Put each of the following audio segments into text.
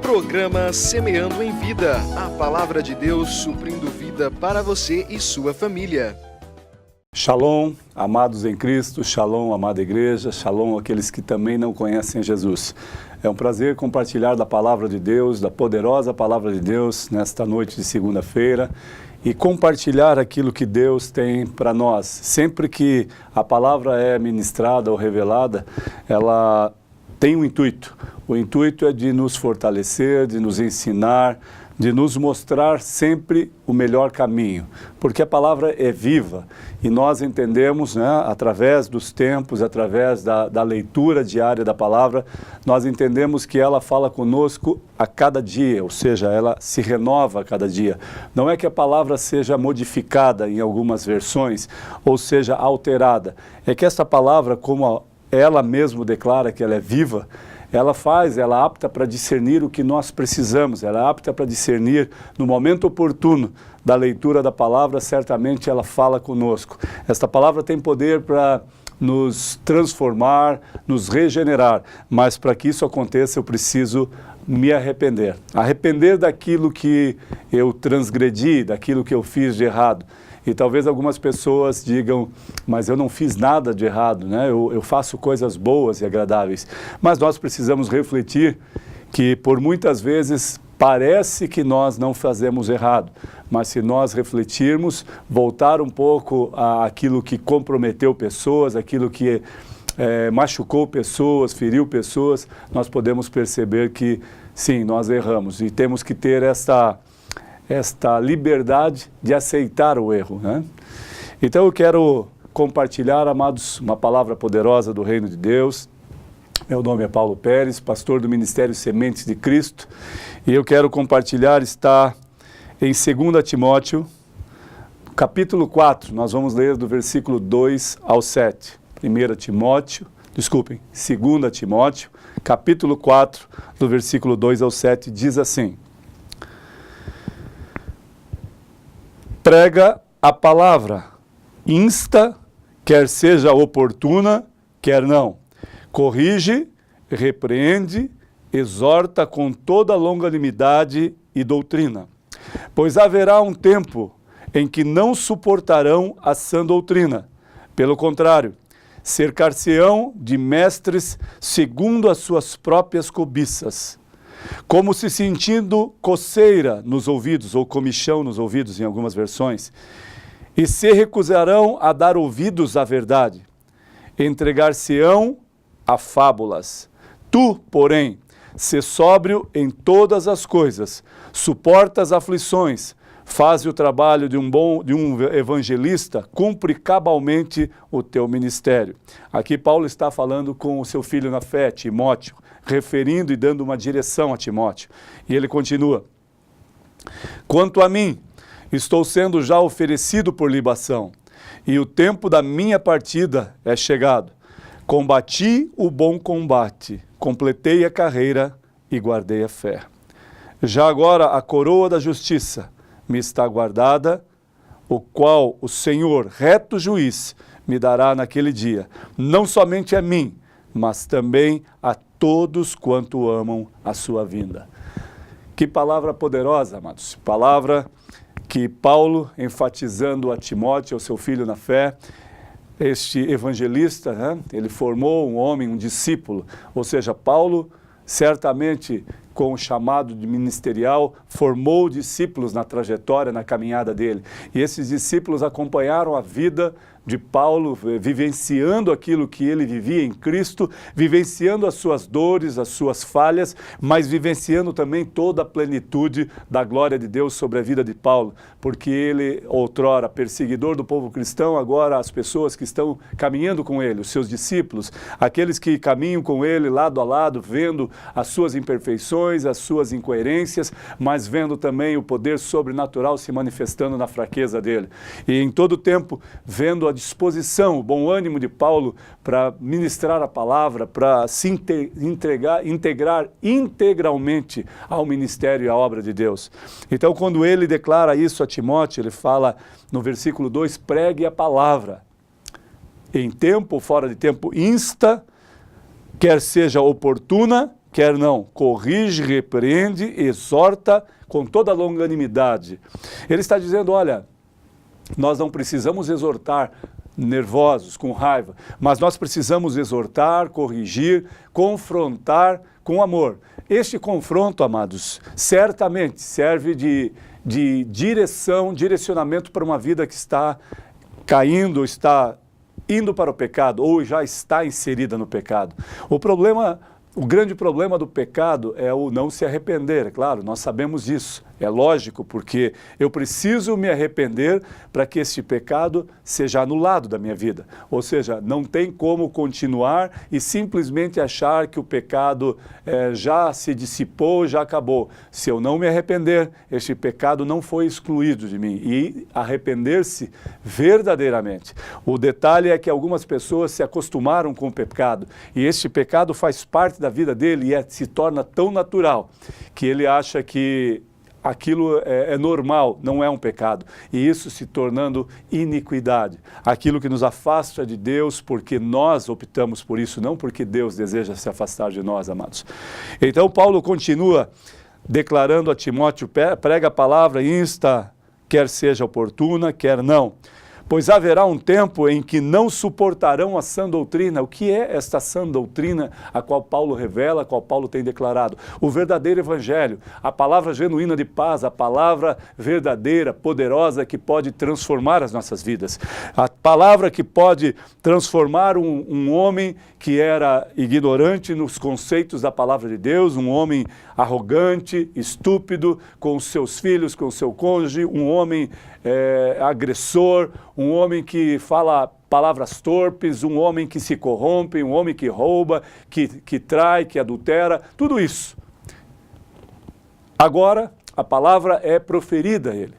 Programa Semeando em Vida, a palavra de Deus suprindo vida para você e sua família. Shalom, amados em Cristo, shalom, amada igreja, shalom aqueles que também não conhecem Jesus. É um prazer compartilhar da palavra de Deus, da poderosa palavra de Deus, nesta noite de segunda-feira, e compartilhar aquilo que Deus tem para nós. Sempre que a palavra é ministrada ou revelada, ela tem um intuito. O intuito é de nos fortalecer, de nos ensinar, de nos mostrar sempre o melhor caminho, porque a palavra é viva e nós entendemos, através dos tempos, através da leitura diária da palavra, nós entendemos que ela fala conosco a cada dia, ou seja, ela se renova a cada dia. Não é que a palavra seja modificada em algumas versões, ou seja, alterada. É que esta palavra, como ela mesmo declara que ela é viva, ela é apta para discernir o que nós precisamos, ela é apta para discernir no momento oportuno da leitura da palavra, certamente ela fala conosco. Esta palavra tem poder para nos transformar, nos regenerar, mas para que isso aconteça eu preciso me arrepender. Arrepender daquilo que eu transgredi, daquilo que eu fiz de errado. E talvez algumas pessoas digam, mas eu não fiz nada de errado, eu faço coisas boas e agradáveis. Mas nós precisamos refletir que por muitas vezes parece que nós não fazemos errado. Mas se nós refletirmos, voltar um pouco àquilo que comprometeu pessoas, aquilo que machucou pessoas, feriu pessoas, nós podemos perceber que sim, nós erramos e temos que ter esta liberdade de aceitar o erro. Então eu quero compartilhar, amados, uma palavra poderosa do Reino de Deus. Meu nome é Paulo Pérez, pastor do Ministério Sementes de Cristo, e eu quero compartilhar, está em 2 Timóteo, capítulo 4, nós vamos ler do versículo 2 ao 7. 2 Timóteo, capítulo 4, do versículo 2 ao 7, diz assim: prega a palavra, insta, quer seja oportuna, quer não. Corrige, repreende, exorta com toda longanimidade e doutrina. Pois haverá um tempo em que não suportarão a sã doutrina. Pelo contrário, cercar-se-ão de mestres segundo as suas próprias cobiças, como se sentindo coceira nos ouvidos, ou comichão nos ouvidos em algumas versões, e se recusarão a dar ouvidos à verdade, entregar-se-ão a fábulas. Tu, porém, sê sóbrio em todas as coisas, suporta as aflições, faz o trabalho de um evangelista, cumpre cabalmente o teu ministério. Aqui Paulo está falando com o seu filho na fé, Timóteo, referindo e dando uma direção a Timóteo. E ele continua: quanto a mim, estou sendo já oferecido por libação, e o tempo da minha partida é chegado. Combati o bom combate, completei a carreira e guardei a fé. Já agora a coroa da justiça me está guardada, o qual o Senhor, reto juiz, me dará naquele dia, não somente a mim, mas também a todos quanto amam a sua vinda. Que palavra poderosa, amados. Palavra que Paulo, enfatizando a Timóteo, ao seu filho na fé, este evangelista, ele formou um homem, um discípulo, ou seja, Paulo, certamente com o chamado de ministerial, formou discípulos na trajetória, na caminhada dele. E esses discípulos acompanharam a vida de Paulo, vivenciando aquilo que ele vivia em Cristo, vivenciando as suas dores, as suas falhas, mas vivenciando também toda a plenitude da glória de Deus sobre a vida de Paulo, porque ele, outrora, perseguidor do povo cristão, agora as pessoas que estão caminhando com ele, os seus discípulos, aqueles que caminham com ele lado a lado, vendo as suas imperfeições, as suas incoerências, mas vendo também o poder sobrenatural se manifestando na fraqueza dele. E em todo tempo, vendo a disposição, o bom ânimo de Paulo para ministrar a palavra, para se integrar integralmente ao ministério e à obra de Deus. Então, quando ele declara isso a Timóteo, ele fala no versículo 2, pregue a palavra. Em tempo ou fora de tempo, insta, quer seja oportuna, quer não. Corrige, repreende, exorta com toda longanimidade. Ele está dizendo, olha, nós não precisamos exortar nervosos, com raiva, mas nós precisamos exortar, corrigir, confrontar com amor. Este confronto, amados, certamente serve de direcionamento para uma vida que está caindo, está indo para o pecado ou já está inserida no pecado. O grande problema do pecado é o não se arrepender, é claro, nós sabemos disso. É lógico, porque eu preciso me arrepender para que este pecado seja anulado da minha vida. Ou seja, não tem como continuar e simplesmente achar que o pecado já se dissipou, já acabou. Se eu não me arrepender, este pecado não foi excluído de mim. E arrepender-se verdadeiramente. O detalhe é que algumas pessoas se acostumaram com o pecado e este pecado faz parte da vida dele e se torna tão natural que ele acha que aquilo é normal, não é um pecado. E isso se tornando iniquidade. Aquilo que nos afasta de Deus porque nós optamos por isso, não porque Deus deseja se afastar de nós, amados. Então Paulo continua declarando a Timóteo, prega a palavra, insta, quer seja oportuna, quer não. Pois haverá um tempo em que não suportarão a sã doutrina. O que é esta sã doutrina a qual Paulo revela, a qual Paulo tem declarado? O verdadeiro evangelho, a palavra genuína de paz, a palavra verdadeira, poderosa, que pode transformar as nossas vidas. A palavra que pode transformar um homem que era ignorante nos conceitos da palavra de Deus, um homem arrogante, estúpido, com os seus filhos, com o seu cônjuge, um homem agressor, um homem que fala palavras torpes, um homem que se corrompe, um homem que rouba, que trai, que adultera, tudo isso. Agora, a palavra é proferida a ele.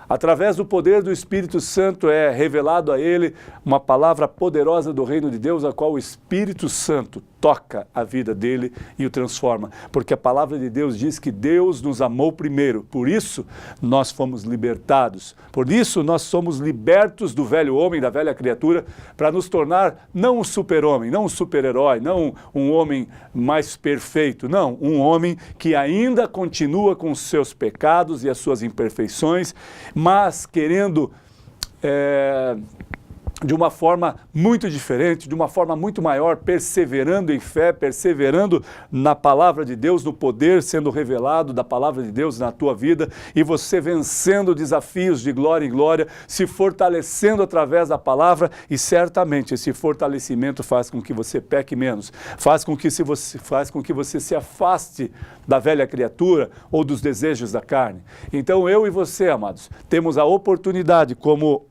Através do poder do Espírito Santo é revelado a ele uma palavra poderosa do reino de Deus, a qual o Espírito Santo toca a vida dele e o transforma. Porque a palavra de Deus diz que Deus nos amou primeiro, por isso nós fomos libertados. Por isso nós somos libertos do velho homem, da velha criatura, para nos tornar não um super-homem, não um super-herói, não um homem mais perfeito, não, um homem que ainda continua com os seus pecados e as suas imperfeições, mas querendo de uma forma muito diferente, de uma forma muito maior, perseverando em fé, perseverando na palavra de Deus, no poder sendo revelado da palavra de Deus na tua vida, e você vencendo desafios de glória em glória, se fortalecendo através da palavra, e certamente esse fortalecimento faz com que você peque menos, faz com que você se afaste da velha criatura ou dos desejos da carne. Então eu e você, amados, temos a oportunidade, como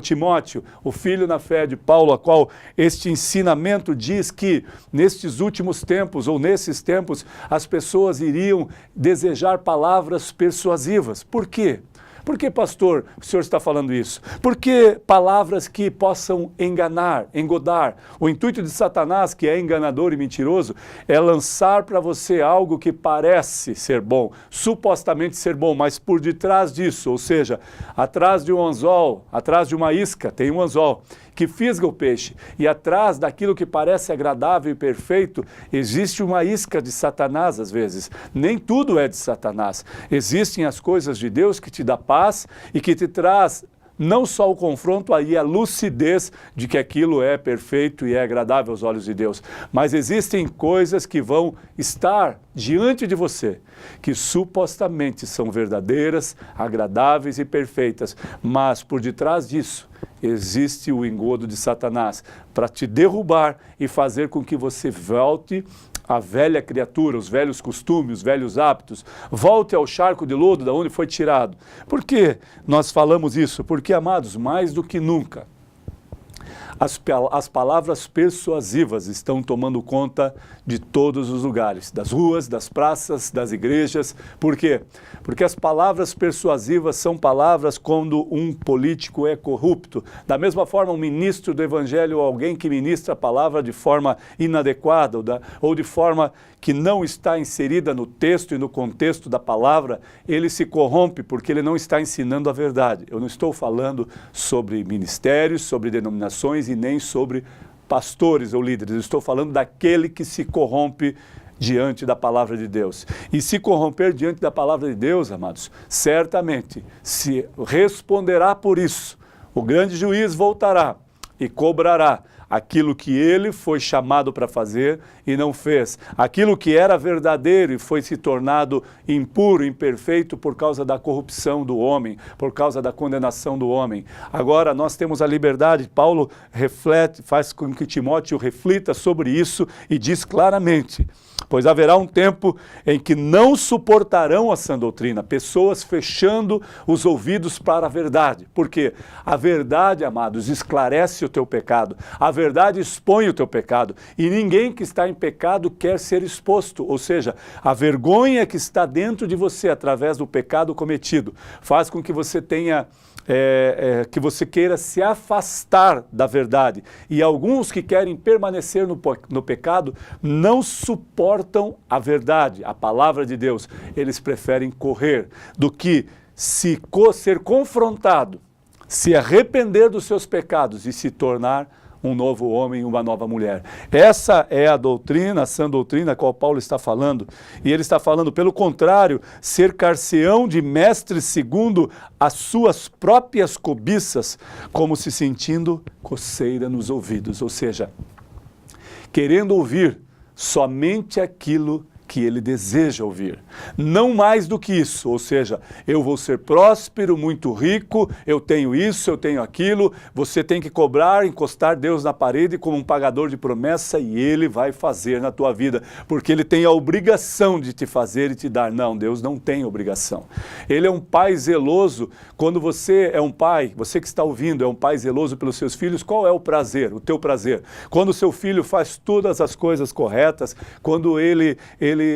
Timóteo, o filho na fé de Paulo, a qual este ensinamento diz que nestes últimos tempos, ou nesses tempos, as pessoas iriam desejar palavras persuasivas. Por quê? Por que, pastor, o senhor está falando isso? Porque palavras que possam enganar, engodar. O intuito de Satanás, que é enganador e mentiroso, é lançar para você algo que parece ser bom, supostamente ser bom, mas por detrás disso, ou seja, atrás de um anzol, atrás de uma isca, tem um anzol que fisga o peixe, e atrás daquilo que parece agradável e perfeito, existe uma isca de Satanás às vezes. Nem tudo é de Satanás. Existem as coisas de Deus que te dá paz e que te traz não só o confronto, aí a lucidez de que aquilo é perfeito e é agradável aos olhos de Deus, mas existem coisas que vão estar diante de você, que supostamente são verdadeiras, agradáveis e perfeitas, mas por detrás disso existe o engodo de Satanás para te derrubar e fazer com que você volte à velha criatura, os velhos costumes, os velhos hábitos, volte ao charco de lodo da onde foi tirado. Por que nós falamos isso? Porque, amados, mais do que nunca, as palavras persuasivas estão tomando conta de todos os lugares, das ruas, das praças, das igrejas. Por quê? Porque as palavras persuasivas são palavras quando um político é corrupto. Da mesma forma, um ministro do evangelho ou alguém que ministra a palavra de forma inadequada ou de forma que não está inserida no texto e no contexto da palavra, ele se corrompe porque ele não está ensinando a verdade. Eu não estou falando sobre ministérios, sobre denominações e nem sobre pastores ou líderes. Eu estou falando daquele que se corrompe diante da palavra de Deus. E se corromper diante da palavra de Deus, amados, certamente se responderá por isso. O grande juiz voltará e cobrará aquilo que ele foi chamado para fazer e não fez. Aquilo que era verdadeiro e foi se tornado impuro, imperfeito por causa da corrupção do homem, por causa da condenação do homem. Agora nós temos a liberdade. Paulo reflete, faz com que Timóteo reflita sobre isso e diz claramente: pois haverá um tempo em que não suportarão a sã doutrina, pessoas fechando os ouvidos para a verdade. Porque a verdade, amados, esclarece o teu pecado. A verdade expõe o teu pecado. E ninguém que está em pecado quer ser exposto. Ou seja, a vergonha que está dentro de você através do pecado cometido faz com que você tenha... que você queira se afastar da verdade. E alguns que querem permanecer no pecado não suportam a palavra de Deus. Eles preferem correr do que ser confrontado, se arrepender dos seus pecados e se tornar um novo homem, uma nova mulher. Essa é a doutrina, a sã doutrina a qual Paulo está falando. E ele está falando, pelo contrário, cercar-se-ão de mestres segundo as suas próprias cobiças, como se sentindo coceira nos ouvidos. Ou seja, querendo ouvir somente aquilo que ele deseja ouvir. Não mais do que isso, ou seja, eu vou ser próspero, muito rico, eu tenho isso, eu tenho aquilo, você tem que cobrar, encostar Deus na parede como um pagador de promessa e ele vai fazer na tua vida, porque ele tem a obrigação de te fazer e te dar. Não, Deus não tem obrigação. Ele é um pai zeloso. Quando você é um pai, você que está ouvindo, é um pai zeloso pelos seus filhos, qual é o prazer, o teu prazer? Quando o seu filho faz todas as coisas corretas, quando ele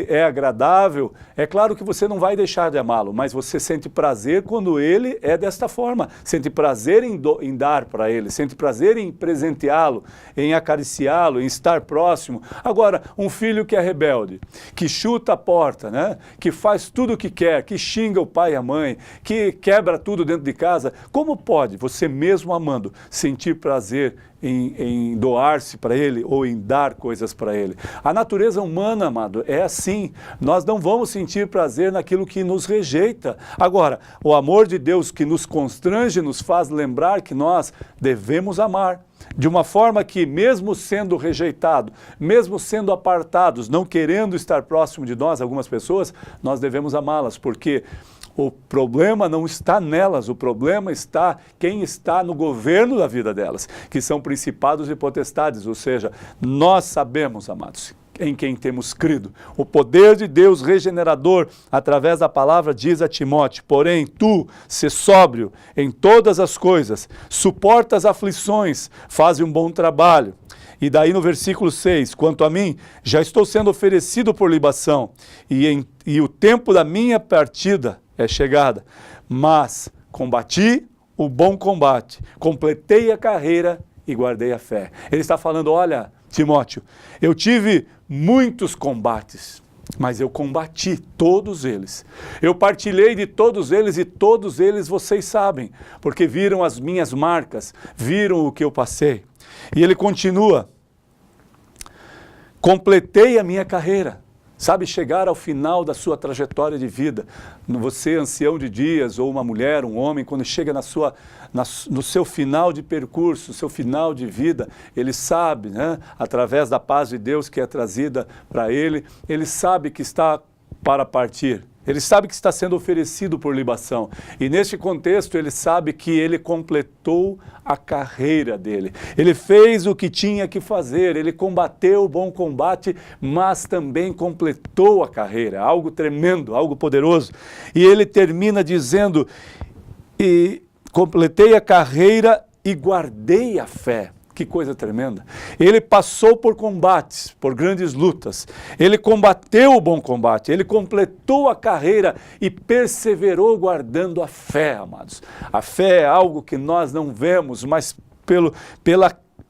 é agradável, é claro que você não vai deixar de amá-lo, mas você sente prazer quando ele é desta forma, sente prazer em dar para ele, sente prazer em presenteá-lo, em acariciá-lo, em estar próximo. Agora, um filho que é rebelde, que chuta a porta, né? Que faz tudo o que quer, que xinga o pai e a mãe, que quebra tudo dentro de casa, como pode você mesmo amando sentir prazer em doar-se para ele ou em dar coisas para ele? A natureza humana, amado, é assim. Nós não vamos sentir prazer naquilo que nos rejeita. Agora, o amor de Deus que nos constrange, nos faz lembrar que nós devemos amar de uma forma que, mesmo sendo rejeitado, mesmo sendo apartados, não querendo estar próximo de nós, algumas pessoas, nós devemos amá-las, porque o problema não está nelas, o problema está quem está no governo da vida delas, que são principados e potestades. Ou seja, nós sabemos, amados, em quem temos crido. O poder de Deus regenerador, através da palavra, diz a Timóteo: porém, tu, sê sóbrio em todas as coisas, suporta as aflições, faz um bom trabalho. E daí no versículo 6, quanto a mim, já estou sendo oferecido por libação, e o tempo da minha partida é chegada. Mas combati o bom combate, completei a carreira e guardei a fé. Ele está falando: olha, Timóteo, eu tive muitos combates, mas eu combati todos eles. Eu partilhei de todos eles e todos eles vocês sabem, porque viram as minhas marcas, viram o que eu passei. E ele continua: completei a minha carreira. Sabe, chegar ao final da sua trajetória de vida. Você, ancião de dias, ou uma mulher, um homem, quando chega no seu final de percurso, seu final de vida, ele sabe, né, através da paz de Deus que é trazida para ele sabe que está para partir. Ele sabe que está sendo oferecido por libação. E neste contexto ele sabe que ele completou a carreira dele. Ele fez o que tinha que fazer, ele combateu o bom combate, mas também completou a carreira. Algo tremendo, algo poderoso. E ele termina dizendo: e completei a carreira e guardei a fé. Que coisa tremenda. Ele passou por combates, por grandes lutas. Ele combateu o bom combate, ele completou a carreira e perseverou guardando a fé, amados. A fé é algo que nós não vemos, mas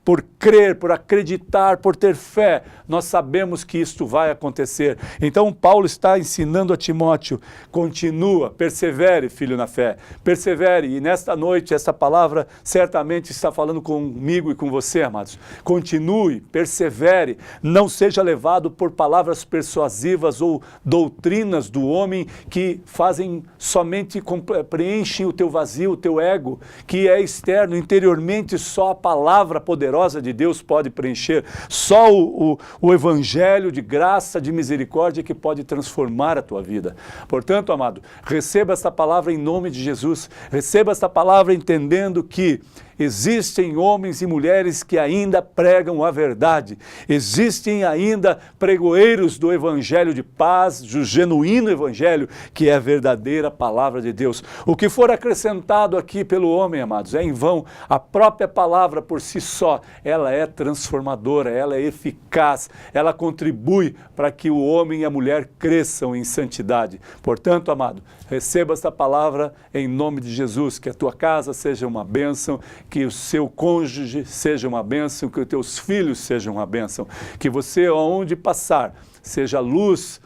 por crer, por acreditar, por ter fé, nós sabemos que isto vai acontecer. Então Paulo está ensinando a Timóteo, continua, persevere, filho, na fé, persevere. E nesta noite, essa palavra certamente está falando comigo e com você, amados. Continue, persevere, não seja levado por palavras persuasivas ou doutrinas do homem que fazem somente, preenchem o teu vazio, o teu ego, que é externo, interiormente só a palavra poderosa de Deus pode preencher, só o evangelho de graça, de misericórdia que pode transformar a tua vida. Portanto, amado, receba esta palavra em nome de Jesus, receba esta palavra entendendo que existem homens e mulheres que ainda pregam a verdade. Existem ainda pregoeiros do evangelho de paz, do genuíno evangelho, que é a verdadeira palavra de Deus. O que for acrescentado aqui pelo homem, amados, é em vão. A própria palavra por si só, ela é transformadora, ela é eficaz, ela contribui para que o homem e a mulher cresçam em santidade. Portanto, amado, receba esta palavra em nome de Jesus, que a tua casa seja uma bênção, que o seu cônjuge seja uma bênção, que os teus filhos sejam uma bênção, que você, aonde passar, seja luz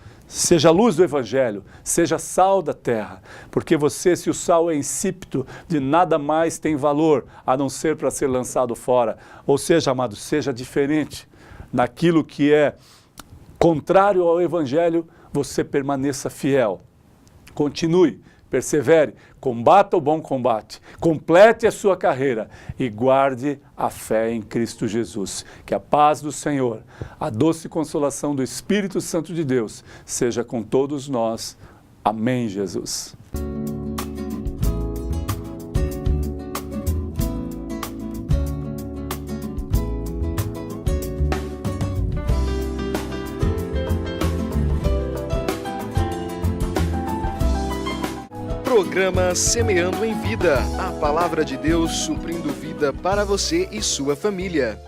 do Evangelho, seja sal da terra, porque você, se o sal é insípido, de nada mais tem valor, a não ser para ser lançado fora. Ou seja, amado, seja diferente naquilo que é contrário ao Evangelho, você permaneça fiel. Continue, persevere, combata o bom combate, complete a sua carreira e guarde a fé em Cristo Jesus. Que a paz do Senhor, a doce consolação do Espírito Santo de Deus seja com todos nós. Amém, Jesus. Programa Semeando em Vida, a palavra de Deus suprindo vida para você e sua família.